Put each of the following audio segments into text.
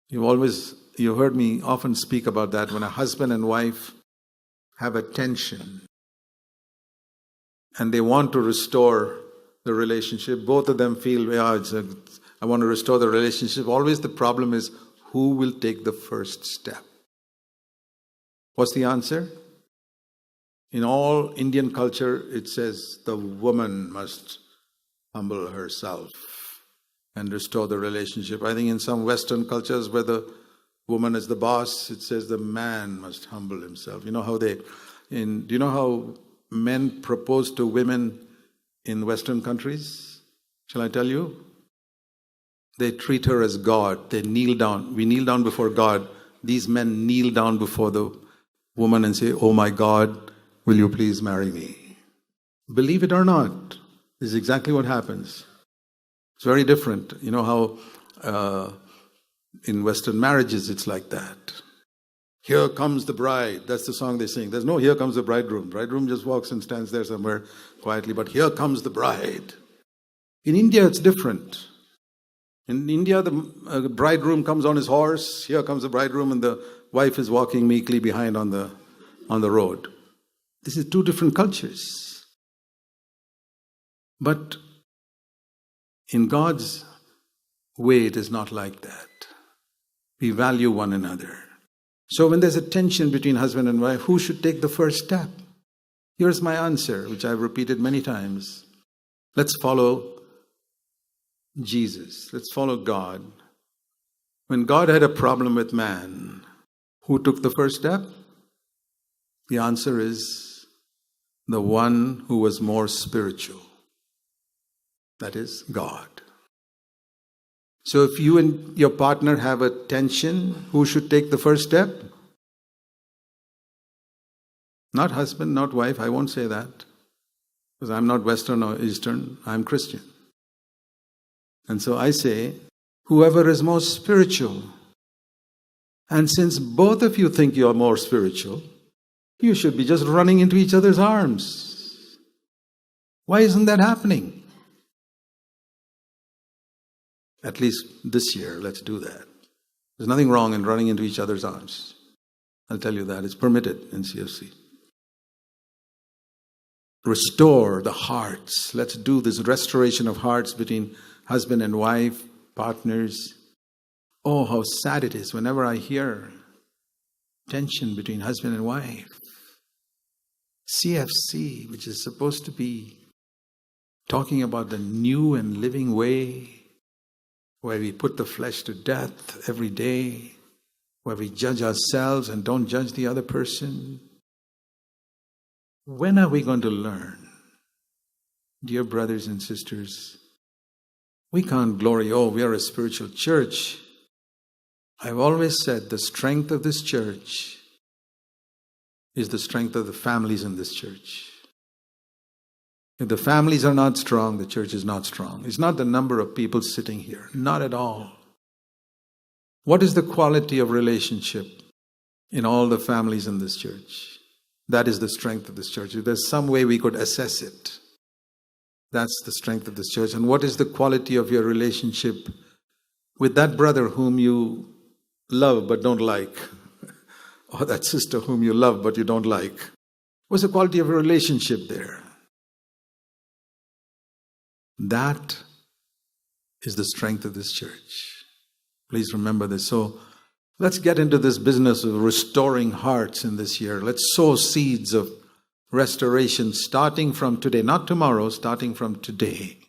You heard me often speak about that. When a husband and wife have a tension and they want to restore the relationship, both of them feel, I want to restore the relationship. Always the problem is, who will take the first step? What's the answer? In all Indian culture, it says the woman must humble herself and restore the relationship. I think in some Western cultures where the woman is the boss, it says the man must humble himself. You know how do you know how men propose to women in Western countries? Shall I tell you? They treat her as God. They kneel down. We kneel down before God. These men kneel down before the woman and say, "Oh my God, will you please marry me?" Believe it or not, this is exactly what happens. It's very different. You know how in Western marriages it's like that. Here comes the bride. That's the song they sing. There's no "Here comes the bridegroom." Bridegroom just walks and stands there somewhere quietly. But here comes the bride. In India, it's different. In India, the bridegroom comes on his horse. Here comes the bridegroom, and the wife is walking meekly behind on the road. This is two different cultures. But in God's way, it is not like that. We value one another. So when there's a tension between husband and wife, who should take the first step? Here's my answer, which I've repeated many times. Let's follow Jesus. Let's follow God. When God had a problem with man, who took the first step? The answer is the one who was more spiritual. That is God. So if you and your partner have a tension, who should take the first step? Not husband, not wife. I won't say that. Because I'm not Western or Eastern. I'm Christian. And so I say, whoever is more spiritual. And since both of you think you're more spiritual, you should be just running into each other's arms. Why isn't that happening? At least this year, let's do that. There's nothing wrong in running into each other's arms. I'll tell you that. It's permitted in CFC. Restore the hearts. Let's do this restoration of hearts between husband and wife, partners. Oh, how sad it is whenever I hear tension between husband and wife. CFC, which is supposed to be talking about the new and living way, where we put the flesh to death every day, where we judge ourselves and don't judge the other person. When are we going to learn? Dear brothers and sisters, we can't glory, we are a spiritual church. I've always said the strength of this church is the strength of the families in this church. If the families are not strong, the church is not strong. It's not the number of people sitting here. Not at all. What is the quality of relationship in all the families in this church? That is the strength of this church. If there's some way we could assess it, that's the strength of this church. And what is the quality of your relationship with that brother whom you love but don't like? Or that sister whom you love but you don't like? What's the quality of a relationship there? That is the strength of this church. Please remember this. So let's get into this business of restoring hearts in this year. Let's sow seeds of restoration starting from today, not tomorrow, starting from today.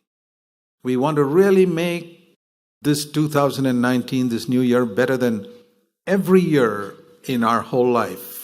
We want to really make this 2019, this new year, better than every year in our whole life.